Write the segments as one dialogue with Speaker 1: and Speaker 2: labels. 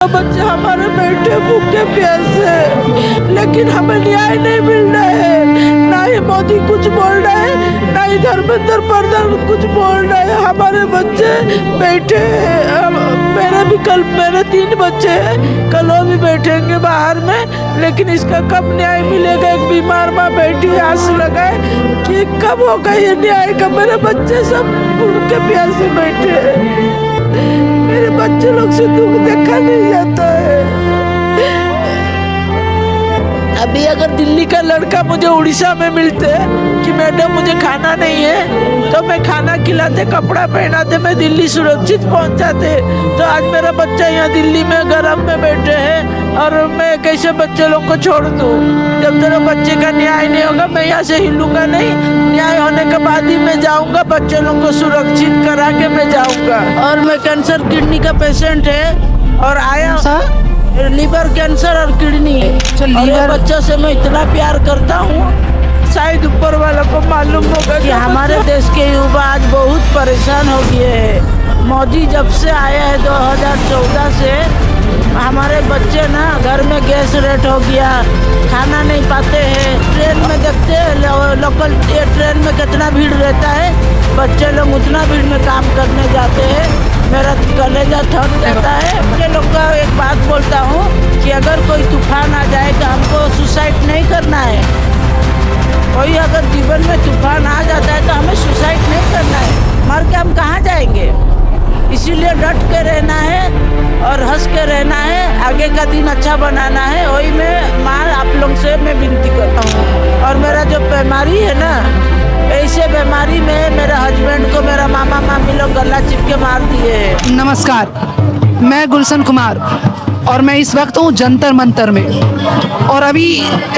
Speaker 1: बच्चे हमारे बैठे भूखे प्यासे, लेकिन हमें न्याय नहीं मिल रहा है। ना ही मोदी कुछ बोल रहा है, ना ही धर्मेंद्र प्रधान कुछ बोल रहा है। हमारे बच्चे बैठे हैं। मेरे 3 बच्चे हैं, कल वो भी बैठेंगे बाहर में, लेकिन इसका कब न्याय मिलेगा। एक बीमार माँ बैठी आस लगाए कि कब होगा ये न्याय का। मेरे बच्चे सब भूखे प्यासे बैठे हैं। मेरे बच्चे लोग से दुख देखा नहीं जाता है। अभी अगर दिल्ली का लड़का मुझे उड़ीसा में मिलते कि मैडम मुझे खाना नहीं है, तो मैं खाना खिलाते, कपड़ा पहनाते, मैं दिल्ली सुरक्षित पहुंच जाते। तो आज मेरा बच्चा यहाँ दिल्ली में गरम में बैठे हैं और मैं कैसे बच्चे लोग को छोड़ दूँ। जब तेरे बच्चे का न्याय नहीं होगा मैं यहाँ से हिलूंगा नहीं। न्याय होने के बाद ही मैं जाऊँगा, बच्चे लोग को सुरक्षित करा के मैं जाऊँगा। और मैं कैंसर किडनी का पेशेंट है और आया लीवर कैंसर और किडनी। और बच्चों से मैं इतना प्यार करता हूँ, शायद ऊपर वालों को मालूम होगा कि हमारे देश के युवा आज बहुत परेशान हो गए हैं। मोदी जब से आया है 2014 से, हमारे बच्चे ना घर में गैस रेट हो गया, खाना नहीं पाते हैं। ट्रेन में देखते हैं लोकल ट्रेन में कितना भीड़ रहता है, बच्चे लोग उतना भीड़ में काम करने जाते हैं। मेरा कलेजा थक जाता है। बच्चे लोग का एक बात बोलता हूँ कि अगर कोई तूफान आ जाए तो हमको सुसाइड नहीं करना है। कोई अगर जीवन में तूफान आ जाता है तो हमें सुसाइड नहीं करना है। मर के हम कहाँ जाएंगे। इसीलिए डट के रहना है और हंस के रहना है, आगे का दिन अच्छा बनाना है। वही मैं माँ आप लोग से मैं विनती करता हूँ। और मेरा जो बीमारी है ना, ऐसे बीमारी में मेरे हस्बैंड को मेरा मामा मामी लोग गला चिपके मार दिए हैं।
Speaker 2: नमस्कार, मैं गुलशन कुमार और मैं इस वक्त हूँ जंतर मंतर में और अभी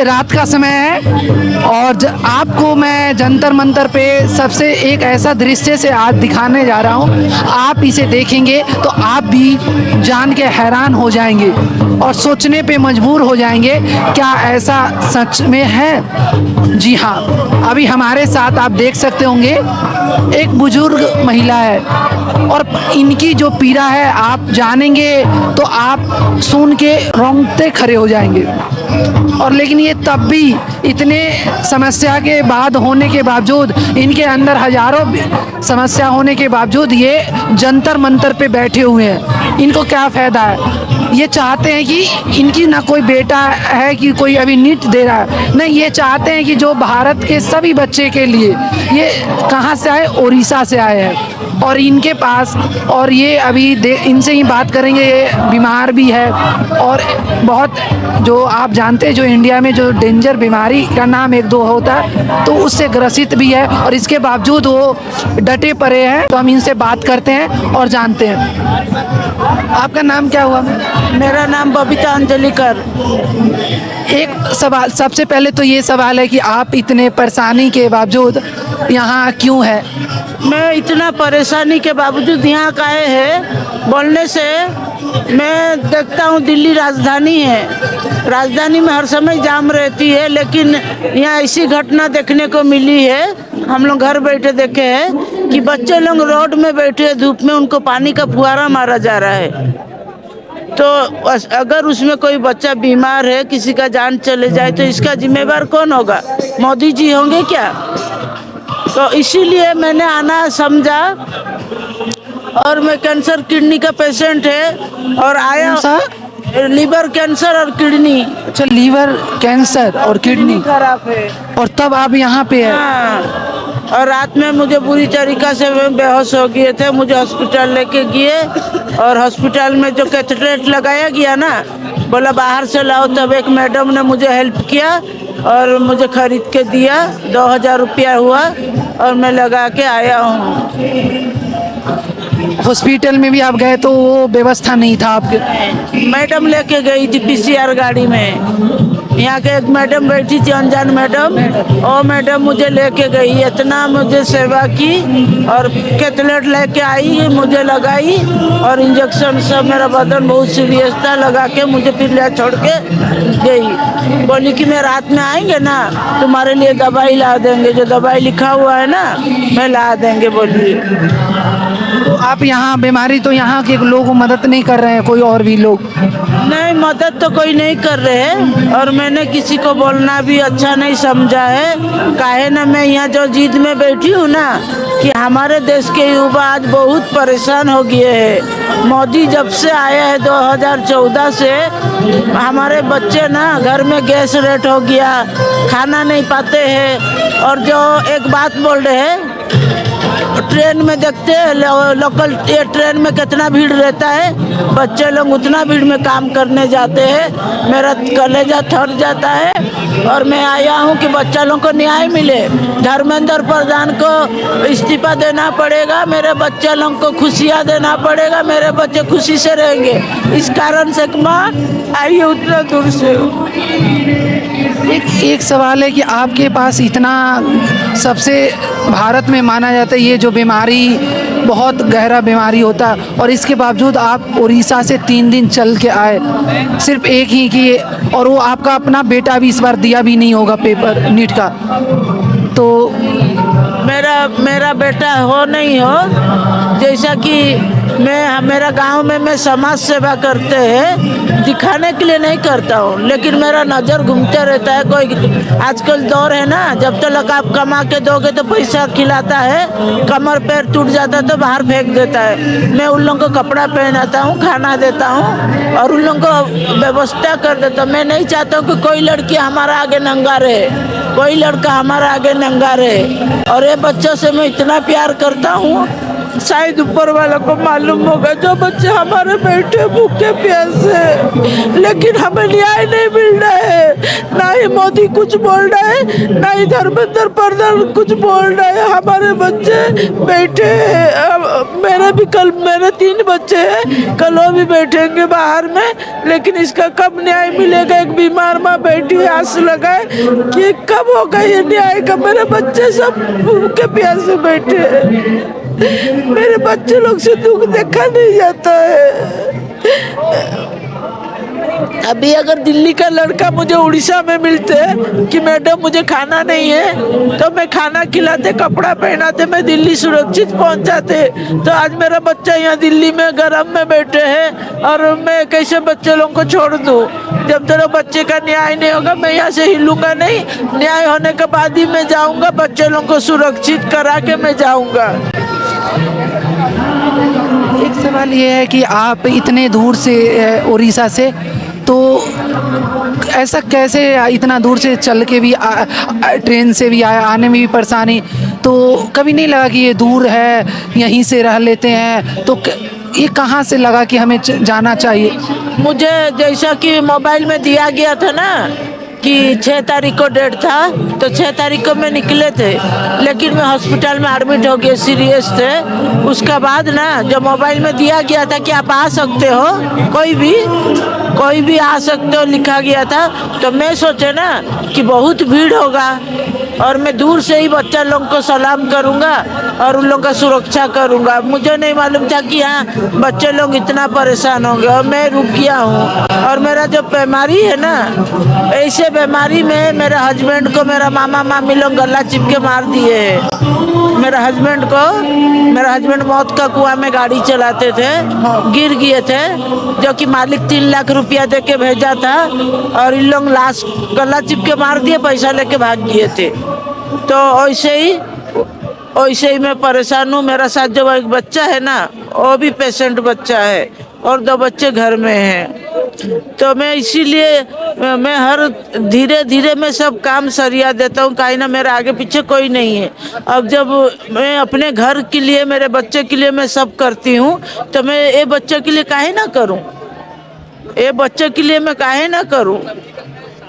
Speaker 2: रात का समय है और आपको मैं जंतर मंतर पे सबसे एक ऐसा दृश्य से आज दिखाने जा रहा हूँ। आप इसे देखेंगे तो आप भी जान के हैरान हो जाएंगे और सोचने पे मजबूर हो जाएंगे, क्या ऐसा सच में है। जी हाँ, अभी हमारे साथ आप देख सकते होंगे एक बुजुर्ग महिला है और इनकी जो पीड़ा है आप जानेंगे तो आप सुन के रोंगटे खड़े हो जाएंगे। और लेकिन ये तब भी इतने समस्या के बाद होने के बावजूद, इनके अंदर हजारों समस्या होने के बावजूद ये जंतर मंतर पे बैठे हुए हैं। इनको क्या फ़ायदा है। ये चाहते हैं कि इनकी ना कोई बेटा है कि कोई अभी नीट दे रहा है, नहीं, ये चाहते हैं कि जो भारत के सभी बच्चे के लिए, ये कहाँ से आए, उड़ीसा से आए हैं और इनके पास, और ये अभी इनसे ही बात करेंगे। ये बीमार भी है और बहुत, जो आप जानते हैं जो इंडिया में जो डेंजर बीमारी का नाम 1-2 होता है, तो उससे ग्रसित भी है और इसके बावजूद वो डटे पड़े हैं। तो हम इनसे बात करते हैं और जानते हैं। आपका नाम क्या हुआ?
Speaker 1: मेरा नाम बबीता अंजलिकर।
Speaker 2: एक सवाल, सबसे पहले तो ये सवाल है कि आप इतने परेशानी के बावजूद यहाँ क्यों है?
Speaker 1: मैं इतना परेशानी के बावजूद यहाँ का आए हैं बोलने से, मैं देखता हूँ दिल्ली राजधानी है, राजधानी में हर समय जाम रहती है, लेकिन यहाँ ऐसी घटना देखने को मिली है, हम लोग घर बैठे देखे हैं कि बच्चे लोग रोड में बैठे धूप में, उनको पानी का फुहारा मारा जा रहा है। तो अगर उसमें कोई बच्चा बीमार है, किसी का जान चले जाए तो इसका जिम्मेवार कौन होगा? मोदी जी होंगे क्या? तो इसीलिए मैंने आना समझा। और मैं कैंसर किडनी का पेशेंट है और आया लीवर कैंसर और किडनी।
Speaker 2: अच्छा, लीवर कैंसर और किडनी
Speaker 1: खराब है।
Speaker 2: और तब आप यहाँ पे है?
Speaker 1: हाँ, और रात में मुझे बुरी तरीका से बेहोश हो गए थे, मुझे हॉस्पिटल लेके गए और हॉस्पिटल में जो कैथेटर लगाया गया ना, बोला बाहर से लाओ, तब एक मैडम ने मुझे हेल्प किया और मुझे खरीद के दिया। 2000 रुपया हुआ और मैं लगा के आया हूँ।
Speaker 2: हॉस्पिटल में भी आप गए तो वो व्यवस्था नहीं था आपके?
Speaker 1: मैडम लेके गई थी पीसीआर गाड़ी में। यहाँ के एक मैडम बैठी थी, अनजान मैडम, और मैडम मुझे लेके गई, इतना मुझे सेवा की और कैथलेट लेके आई, मुझे लगाई और इंजेक्शन सब, मेरा बदन बहुत सीरियस था, लगा के मुझे फिर ले छोड़ के गई। बोली कि मैं रात में आएंगे ना तुम्हारे लिए दवाई ला देंगे, जो दवाई लिखा हुआ है ना मैं ला देंगे बोली।
Speaker 2: तो आप यहाँ बीमारी तो यहाँ के लोग मदद नहीं कर रहे हैं कोई और भी लोग?
Speaker 1: नहीं, मदद तो कोई नहीं कर रहे हैं और मैंने किसी को बोलना भी अच्छा नहीं समझा है। काहे ना मैं यहाँ जो जिद में बैठी हूँ ना कि हमारे देश के युवा आज बहुत परेशान हो गए हैं। मोदी जब से आया है 2014 से, हमारे बच्चे ना घर में गैस रेट हो गया, खाना नहीं पाते हैं। और जो एक बात बोल रहे हैं, ट्रेन में देखते हैं लोकल ये ट्रेन में कितना भीड़ रहता है, बच्चे लोग उतना भीड़ में काम करने जाते हैं। मेरा कलेजा थर जाता है और मैं आया हूँ कि बच्चा लोग को न्याय मिले। धर्मेंद्र प्रधान को इस्तीफा देना पड़ेगा, मेरे बच्चे लोग को खुशियाँ देना पड़ेगा, मेरे बच्चे खुशी से रहेंगे। इस कारण से माँ आई है उतना दूर से।
Speaker 2: एक सवाल है कि आपके पास इतना सबसे भारत में माना जाता है ये जो बीमारी बहुत गहरा बीमारी होता है और इसके बावजूद आप उड़ीसा से 3 दिन चल के आए, सिर्फ एक ही कि और वो आपका अपना बेटा भी इस बार दिया भी नहीं होगा पेपर नीट का, तो
Speaker 1: मेरा बेटा हो नहीं हो, जैसा कि मेरा गांव में मैं समाज सेवा करते हैं, दिखाने के लिए नहीं करता हूँ, लेकिन मेरा नज़र घूमते रहता है। कोई आजकल दौर है ना, जब तक आप कमा के दोगे तो पैसा खिलाता है, कमर पैर टूट जाता है तो बाहर फेंक देता है। मैं उन लोगों को कपड़ा पहनाता हूँ, खाना देता हूँ और उन लोगों को व्यवस्था कर देता हूँ। मैं नहीं चाहता हूँ कि कोई लड़की हमारा आगे नंगा रहे, कोई लड़का हमारा आगे नंगा रहे। और ये बच्चों से मैं इतना प्यार करता हूँ, शायद ऊपर वाला को मालूम होगा। जो बच्चे हमारे बैठे भूखे प्यासे, लेकिन हमें न्याय नहीं मिल रहा है। ना ही मोदी कुछ बोल रहा है, ना ही धर्मेंद्र प्रधान कुछ बोल रहा है। हमारे बच्चे बैठे मेरे 3 बच्चे हैं, कल वो भी बैठेंगे बाहर में, लेकिन इसका कब न्याय मिलेगा। एक बीमार माँ बैठी है, आस लगाए कि कब होगा ये न्याय का। मेरे बच्चे सब भूखे प्यासे बैठे हैं, मेरे बच्चे लोग से दुख देखा नहीं जाता है। अभी अगर दिल्ली का लड़का मुझे उड़ीसा में मिलते कि मैडम मुझे खाना नहीं है, तो मैं खाना खिलाते, कपड़ा पहनाते, मैं दिल्ली सुरक्षित पहुंच जाते। तो आज मेरा बच्चा यहाँ दिल्ली में गरम में बैठे हैं और मैं कैसे बच्चे लोगों को छोड़ दूँ। जब तक बच्चे का न्याय नहीं होगा मैं यहाँ से हिलूंगा नहीं। न्याय होने के बाद ही मैं जाऊँगा, बच्चे लोगों को सुरक्षित करा के मैं जाऊँगा।
Speaker 2: एक सवाल ये है कि आप इतने दूर से उड़ीसा से, तो ऐसा कैसे इतना दूर से चल के भी ट्रेन से भी आने में भी परेशानी, तो कभी नहीं लगा कि ये दूर है यहीं से रह लेते हैं, तो ये कहाँ से लगा कि हमें जाना चाहिए?
Speaker 1: मुझे जैसा कि मोबाइल में दिया गया था ना कि 6 तारीख को डेट था, तो 6 तारीख को मैं निकले थे, लेकिन मैं हॉस्पिटल में एडमिट हो गया, सीरियस थे। उसका बाद ना जो मोबाइल में दिया गया था कि आप आ सकते हो, कोई भी आ सकते हो लिखा गया था, तो मैं सोचे ना कि बहुत भीड़ होगा और मैं दूर से ही बच्चा लोगों को सलाम करूंगा और उन लोगों का सुरक्षा करूंगा। मुझे नहीं मालूम था कि हाँ बच्चे लोग इतना परेशान होंगे, और मैं रुक गया हूँ। और मेरा जो बीमारी है ना, ऐसे बीमारी में मेरे हस्बैंड को मेरा मामा मामी लोग गला चिपके मार दिए हैं। मेरा हस्बैंड मौत का कुआं में गाड़ी चलाते थे, गिर गए थे, जो कि मालिक 3 लाख रुपया दे के भेजा था, और इन लोग लाश गला चिपके मार दिए, पैसा लेके भाग गए थे। तो ऐसे ही मैं परेशान हूँ। मेरा साथ जो एक बच्चा है ना, वो भी पेशेंट बच्चा है और 2 बच्चे घर में हैं। तो मैं इसीलिए मैं हर धीरे धीरे मैं सब काम सरिया देता हूँ, काहे ना मेरा आगे पीछे कोई नहीं है। अब जब मैं अपने घर के लिए, मेरे बच्चे के लिए मैं सब करती हूँ, तो मैं ये बच्चे के लिए काहे ना करूँ, ये बच्चे के लिए मैं काहे ना करूँ।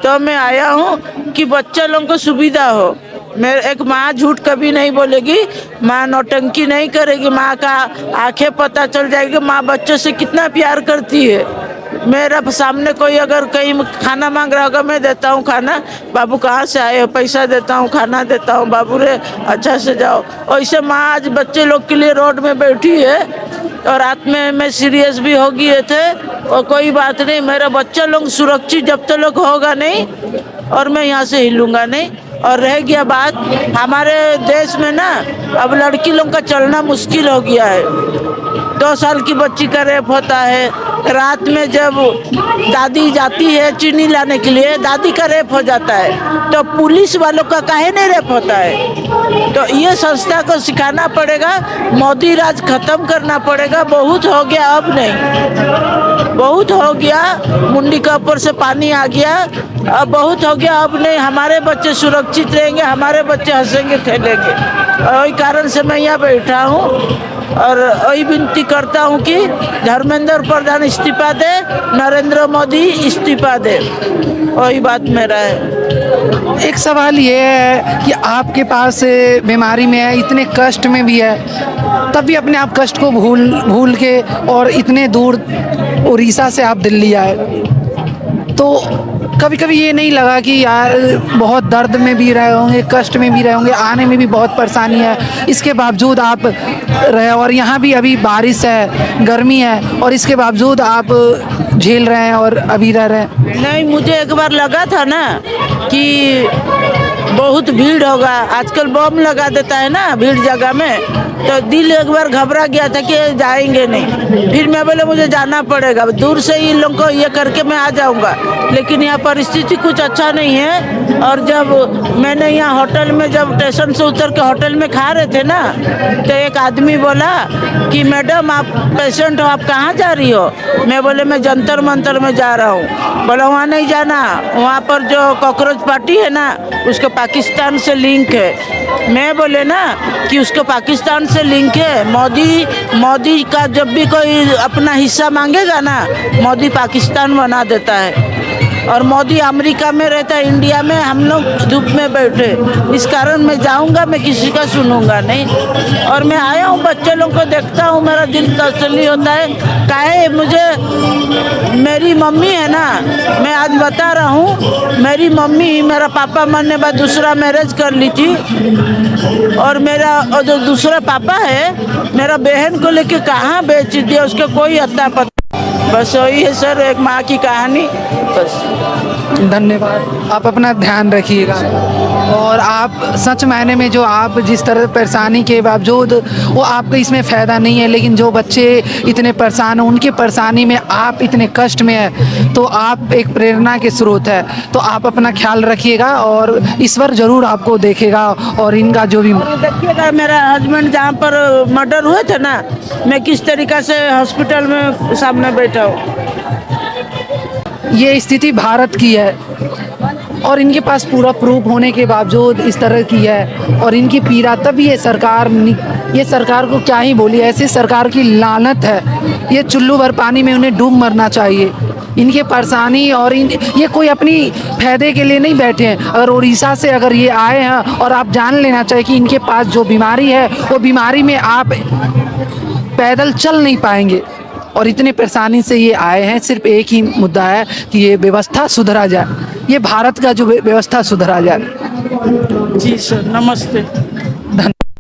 Speaker 1: तो मैं आया हूँ कि बच्चे लोगों को सुविधा हो। मेरे एक माँ झूठ कभी नहीं बोलेगी, माँ नौटंकी नहीं करेगी, माँ का आंखें पता चल जाएगी माँ बच्चों से कितना प्यार करती है। मेरा सामने कोई अगर कहीं खाना मांग रहा होगा, मैं देता हूँ खाना, बाबू कहाँ से आए हो, पैसा देता हूँ, खाना देता हूँ, बाबू रे अच्छा से जाओ। ऐसे माँ आज बच्चे लोग के लिए रोड में बैठी है, और रात में मैं सीरियस भी हो गए थे, और कोई बात नहीं, मेरा बच्चा लोग सुरक्षित जब तक लोग होगा नहीं, और मैं यहाँ से हिलूंगा नहीं। और रह गया बात, हमारे देश में ना अब लड़की लोग का चलना मुश्किल हो गया है। 2 साल की बच्ची का रेप होता है, रात में जब दादी जाती है चीनी लाने के लिए, दादी का रेप हो जाता है, तो पुलिस वालों का काहे नहीं रेप होता है? तो ये संस्था को सिखाना पड़ेगा, मोदी राज खत्म करना पड़ेगा। बहुत हो गया, अब नहीं, बहुत हो गया, मुंडी के ऊपर से पानी आ गया, अब बहुत हो गया, अब नहीं। हमारे बच्चे सुरक्षित रहेंगे, हमारे बच्चे हंसेंगे खेलेंगे, और वही कारण से मैं यहाँ बैठा हूँ और वही विनती करता हूँ कि धर्मेंद्र प्रधान इस्तीफा दे, नरेंद्र मोदी इस्तीफा दे, वही बात मेरा है।
Speaker 2: एक सवाल ये है कि आपके पास बीमारी में है, इतने कष्ट में भी है, तब भी अपने आप कष्ट को भूल के और इतने दूर उड़ीसा से आप दिल्ली आए, तो कभी कभी ये नहीं लगा कि यार बहुत दर्द में भी रहे होंगे, कष्ट में भी रहे होंगे, आने में भी बहुत परेशानी है, इसके बावजूद आप रहे, और यहाँ भी अभी बारिश है, गर्मी है, और इसके बावजूद आप झेल रहे हैं और अभी रह रहे हैं?
Speaker 1: नहीं, मुझे एक बार लगा था ना कि बहुत भीड़ होगा, आजकल बम लगा देता है ना भीड़ जगह में, तो दिल एक बार घबरा गया था कि जाएंगे नहीं। फिर मैं बोले मुझे जाना पड़ेगा, दूर से इन लोगों को ये करके मैं आ जाऊंगा, लेकिन यहाँ परिस्थिति कुछ अच्छा नहीं है। और जब मैंने यहाँ होटल में, जब स्टेशन से उतर के होटल में खा रहे थे ना, तो एक आदमी बोला कि मैडम आप पेशेंट हो, आप कहाँ जा रही हो? मैं बोले मैं जंतर मंतर में जा रहा हूँ। बोला वहाँ नहीं जाना, वहाँ पर जो कॉकरोच पार्टी है ना, उसको पाकिस्तान से लिंक है। मैं बोले ना कि उसको पाकिस्तान से लिंक है, मोदी का जब भी कोई अपना हिस्सा मांगेगा ना, मोदी पाकिस्तान बना देता है, और मोदी अमेरिका में रहता है, इंडिया में हम लोग धूप में बैठे। इस कारण मैं जाऊंगा, मैं किसी का सुनूंगा नहीं। और मैं आया हूँ, बच्चे लोग को देखता हूँ, मेरा दिल तसल्ली होता है। काहे मुझे, मेरी मम्मी है ना, मैं आज बता रहा हूँ, मेरी मम्मी मेरा पापा मरने बाद दूसरा मैरिज कर ली थी, और मेरा जो दूसरा पापा है, मेरा बहन को लेके कहाँ बेच दिया, उसका कोई अता पता। बस वही है सर, एक माँ की कहानी, बस।
Speaker 2: धन्यवाद, आप अपना ध्यान रखिएगा। और आप सच मायने में जो आप जिस तरह परेशानी के बावजूद, वो आपको इसमें फ़ायदा नहीं है, लेकिन जो बच्चे इतने परेशान हैं, उनकी परेशानी में आप इतने कष्ट में है, तो आप एक प्रेरणा के स्रोत है। तो आप अपना ख्याल रखिएगा और ईश्वर ज़रूर आपको देखेगा। और इनका जो भी
Speaker 1: देखिएगा, मेरा हस्बैंड जहाँ पर मर्डर हुए थे ना, मैं किस तरीक़ा से हॉस्पिटल में सामने बैठा हूँ।
Speaker 2: ये स्थिति भारत की है, और इनके पास पूरा प्रूफ होने के बावजूद इस तरह की है, और इनकी पीड़ा, तब ये सरकार को क्या ही बोली, ऐसी सरकार की लानत है। ये चुल्लू भर पानी में उन्हें डूब मरना चाहिए। इनकी परेशानी और ये कोई अपनी फायदे के लिए नहीं बैठे हैं। अगर उड़ीसा से अगर ये आए हैं, और आप जान लेना चाहिए कि इनके पास जो बीमारी है, वो बीमारी में आप पैदल चल नहीं पाएंगे, और इतने परेशानी से ये आए हैं। सिर्फ एक ही मुद्दा है कि ये व्यवस्था सुधरा जाए, ये भारत का जो व्यवस्था सुधरा जाए।
Speaker 1: जी सर, नमस्ते।